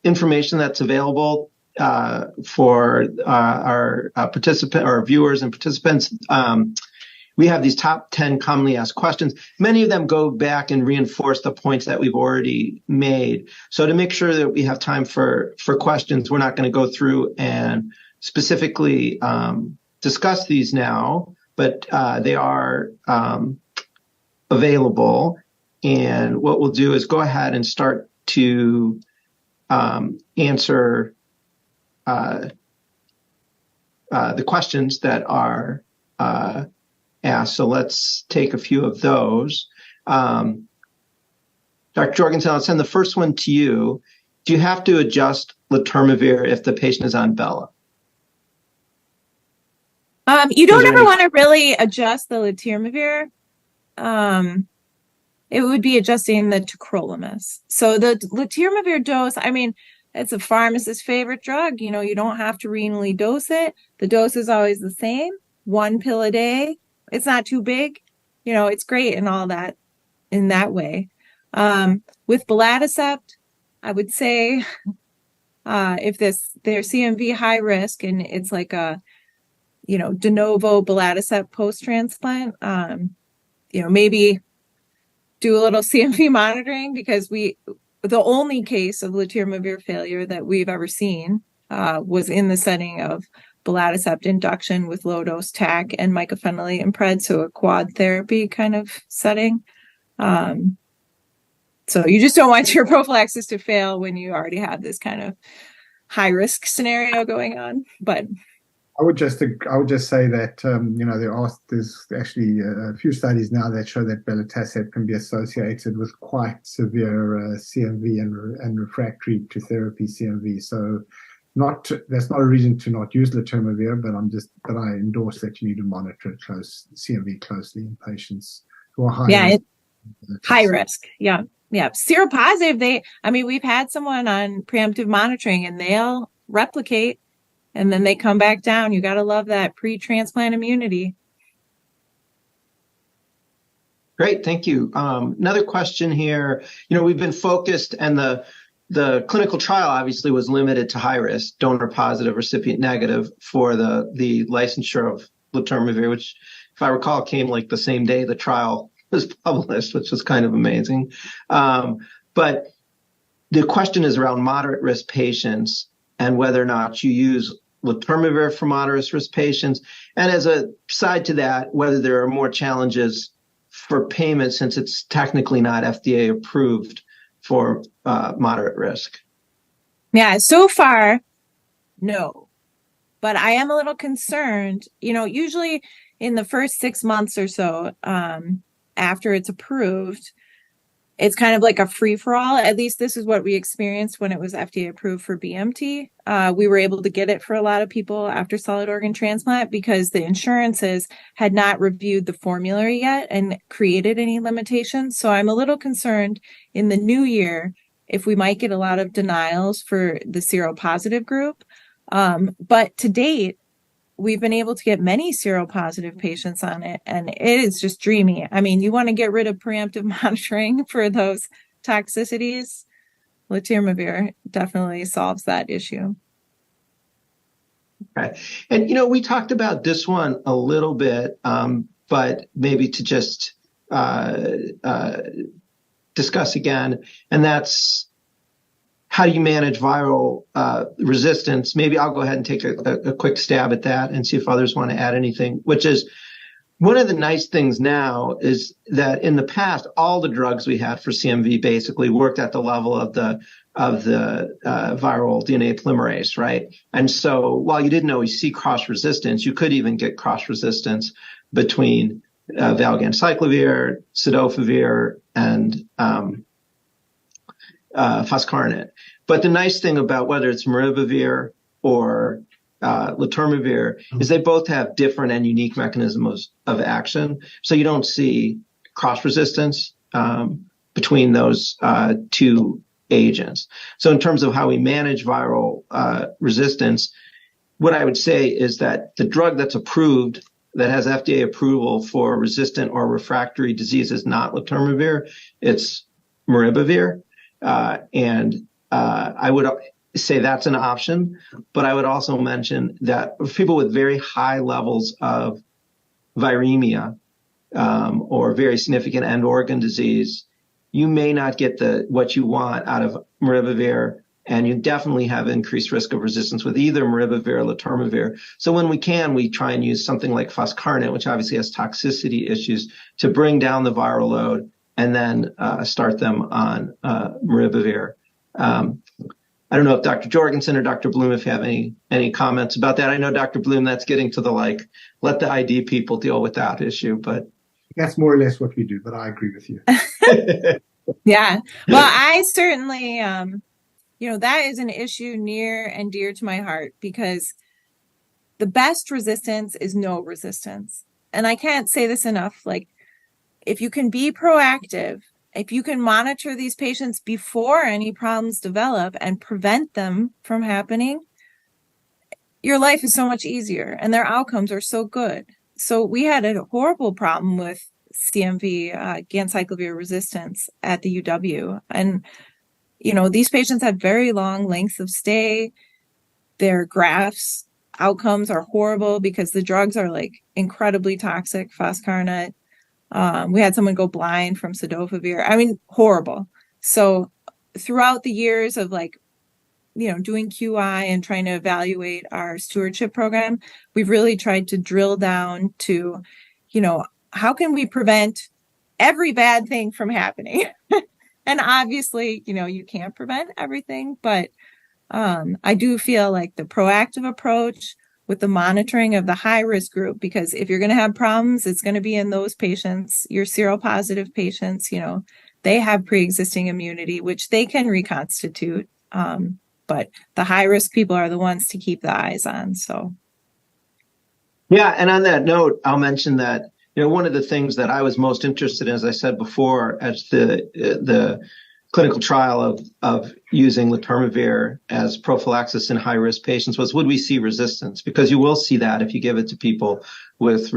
information that's available for our participant or viewers and participants. We have these top 10 commonly asked questions. Many of them go back and reinforce the points that we've already made. So to make sure that we have time for questions, we're not going to go through and specifically discuss these now, but they are available. And what we'll do is go ahead and start to answer the questions that are asked. So let's take a few of those. Dr. Jorgensen, I'll send the first one to you. Do you have to adjust letermovir if the patient is on Bela? You don't ever want to really adjust the letermovir. It would be adjusting the tacrolimus. So the letermovir dose, it's a pharmacist's favorite drug. You don't have to renally dose it. The dose is always the same, 1 pill a day. It's not too big. It's great and all that in that way. With belatacept, I would say if they're CMV high risk and it's like a, de novo belatacept post-transplant, maybe do a little CMV monitoring, because the only case of letermovir failure that we've ever seen was in the setting of belatacept induction with low-dose TAC and mycophenolate and pred, so a quad therapy kind of setting. So you just don't want your prophylaxis to fail when you already have this kind of high-risk scenario going on. But I would just say that there's actually a few studies now that show that belatacept can be associated with quite severe CMV and refractory to therapy CMV. So that's not a reason to not use letermovir, but I endorse that you need to monitor CMV closely in patients who are high risk. Yeah. Seropositive, we've had someone on preemptive monitoring and they'll replicate and then they come back down. You got to love that pre-transplant immunity. Great, thank you. Another question here. We've been focused, and the clinical trial obviously was limited to high risk, donor positive, recipient negative for the licensure of letermovir, which, if I recall, came like the same day the trial was published, which was kind of amazing. But the question is around moderate risk patients and whether or not you use letermovir for moderate risk patients. And as a side to that, whether there are more challenges for payment since it's technically not FDA approved for moderate risk. Yeah, so far, no. But I am a little concerned. Usually in the first 6 months or so, after it's approved, it's kind of like a free-for-all. At least this is what we experienced when it was FDA approved for BMT. We were able to get it for a lot of people after solid organ transplant because the insurances had not reviewed the formulary yet and created any limitations. So I'm a little concerned in the new year if we might get a lot of denials for the seropositive group. But to date, we've been able to get many seropositive patients on it, and it is just dreamy. You want to get rid of preemptive monitoring for those toxicities. Letermovir definitely solves that issue. Okay. And, we talked about this one a little bit, but maybe to just discuss again, and that's how do you manage viral resistance? Maybe I'll go ahead and take a quick stab at that and see if others want to add anything, which is One of the nice things now is that in the past, all the drugs we had for CMV basically worked at the level of the viral DNA polymerase, right? And so while you didn't always see cross resistance, you could even get cross resistance between valganciclovir, cidofovir, and foscarnet. But the nice thing about whether it's maribavir or letermovir is they both have different and unique mechanisms of action. So you don't see cross resistance between those two agents. So in terms of how we manage viral resistance, what I would say is that the drug that's approved, that has FDA approval for resistant or refractory disease, is not letermovir, it's maribavir. And I would say that's an option, but I would also mention that for people with very high levels of viremia or very significant end organ disease, you may not get what you want out of maribavir, and you definitely have increased risk of resistance with either maribavir or letermovir. So when we can, we try and use something like foscarnet, which obviously has toxicity issues, to bring down the viral load and then start them on maribavir. I don't know if Dr. Jorgensen or Dr. Bloom, if you have any comments about that. I know, Dr. Bloom, that's getting to the let the ID people deal with that issue, but that's more or less what we do, but I agree with you. Yeah. Well, I certainly, that is an issue near and dear to my heart, because the best resistance is no resistance. And I can't say this enough. If you can be proactive, if you can monitor these patients before any problems develop and prevent them from happening, your life is so much easier and their outcomes are so good. So we had a horrible problem with CMV, ganciclovir resistance at the UW. And, these patients have very long lengths of stay. Their grafts outcomes are horrible because the drugs are incredibly toxic, foscarnet. We had someone go blind from cidofovir. I mean, horrible. So throughout the years of doing QI and trying to evaluate our stewardship program, we've really tried to drill down to, how can we prevent every bad thing from happening? And obviously, you can't prevent everything, but I do feel like the proactive approach with the monitoring of the high risk group, because if you're going to have problems, it's going to be in those patients, your seropositive patients, they have pre-existing immunity, which they can reconstitute. But the high risk people are the ones to keep the eyes on. So. Yeah. And on that note, I'll mention that, one of the things that I was most interested in, as I said before, as the clinical trial of using letermovir as prophylaxis in high-risk patients was, would we see resistance? Because you will see that if you give it to people with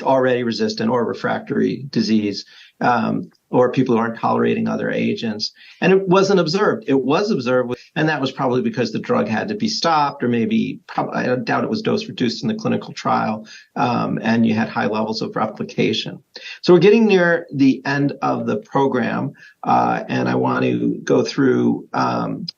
already resistant or refractory disease, or people who aren't tolerating other agents. And it wasn't observed. It was observed, and that was probably because the drug had to be stopped, or I doubt it was dose reduced in the clinical trial, and you had high levels of replication. So we're getting near the end of the program, and I want to go through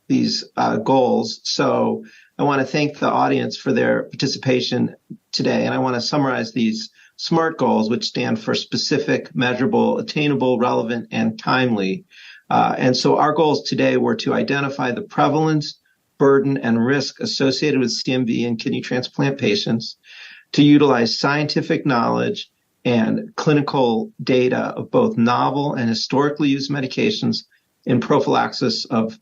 these goals. So I want to thank the audience for their participation today, and I want to summarize these SMART goals, which stand for specific, measurable, attainable, relevant, and timely. And so our goals today were to identify the prevalence, burden, and risk associated with CMV in kidney transplant patients, to utilize scientific knowledge and clinical data of both novel and historically used medications in prophylaxis of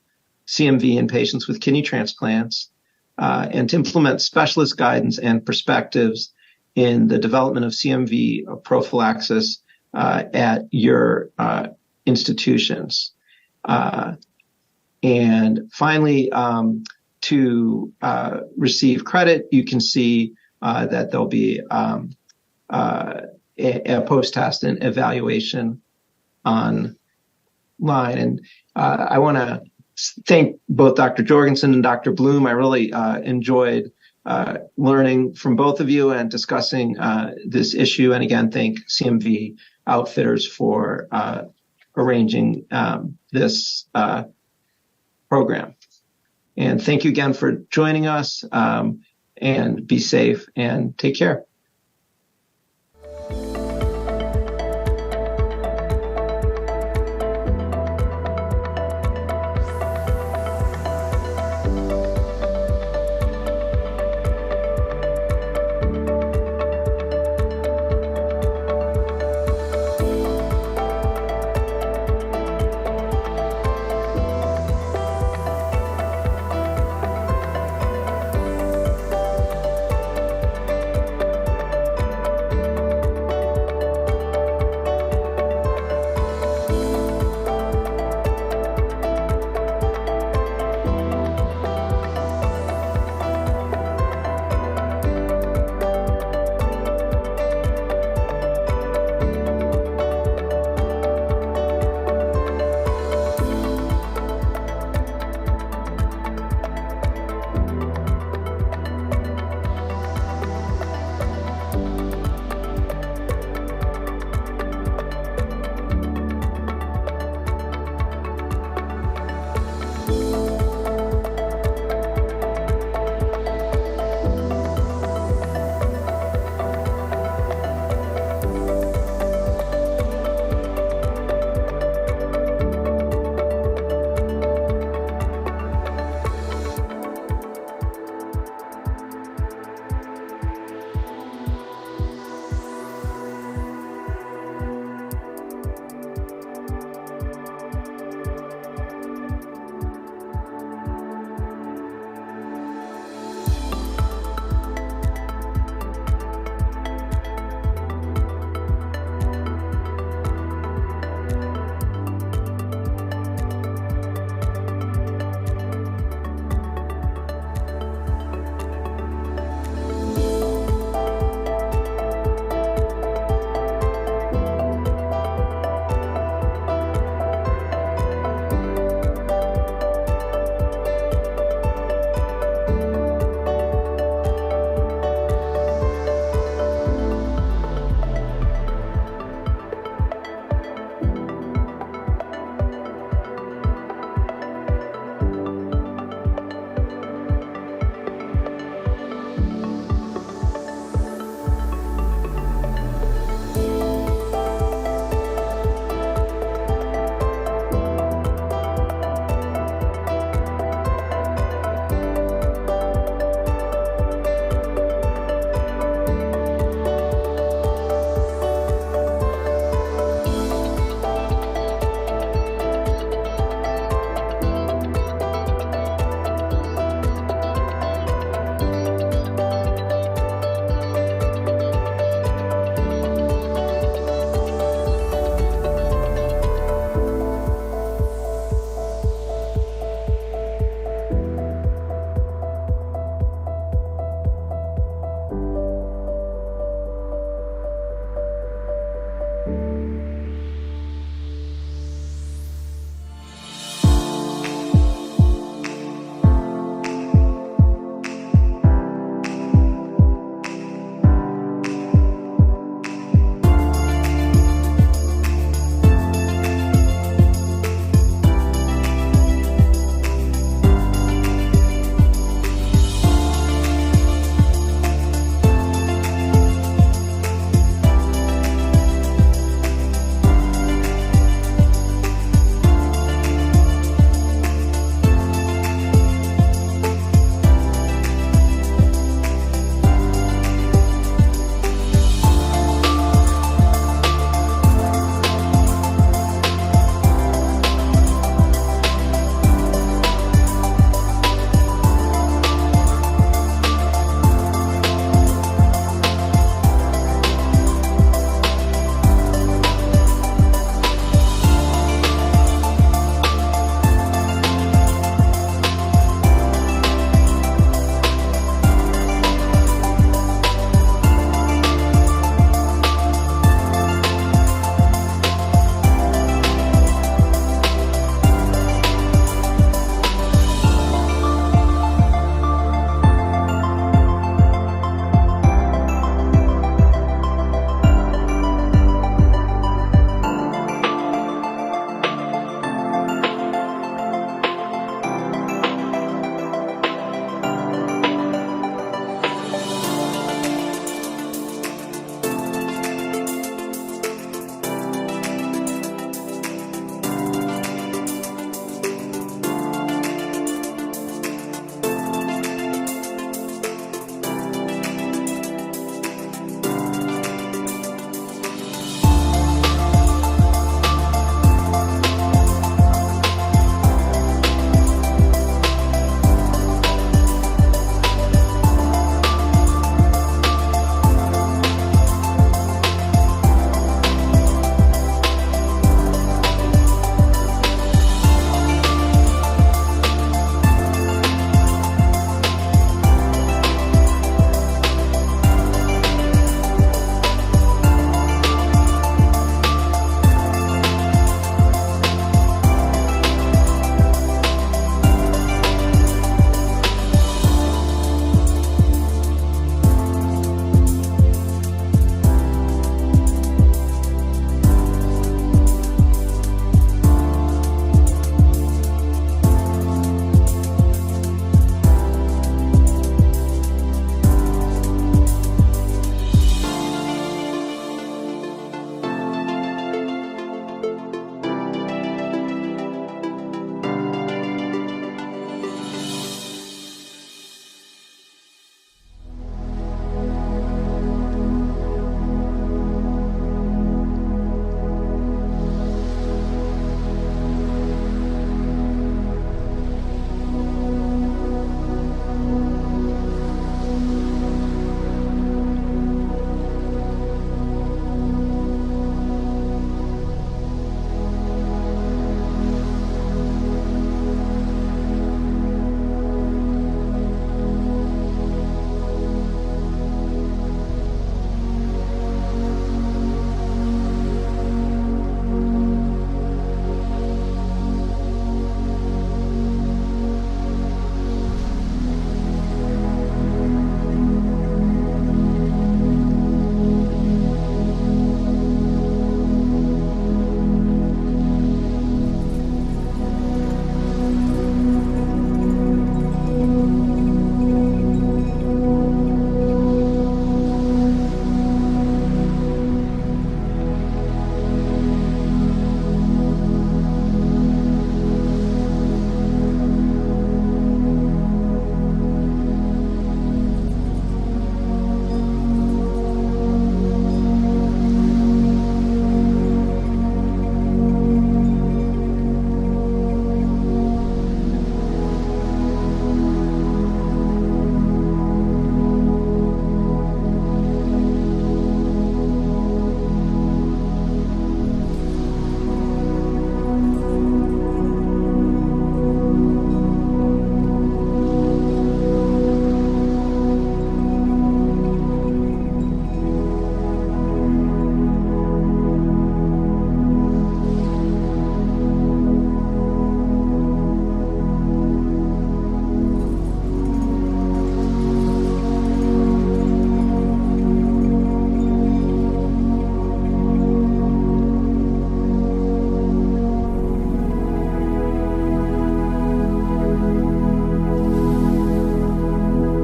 CMV in patients with kidney transplants, and to implement specialist guidance and perspectives in the development of CMV prophylaxis at your institutions. And finally, to receive credit, you can see that there'll be a post-test and evaluation online. And I want to thank both Dr. Jorgensen and Dr. Bloom. I really enjoyed learning from both of you and discussing this issue. And again, thank CMV Outfitters for arranging this program. And thank you again for joining us, and be safe and take care.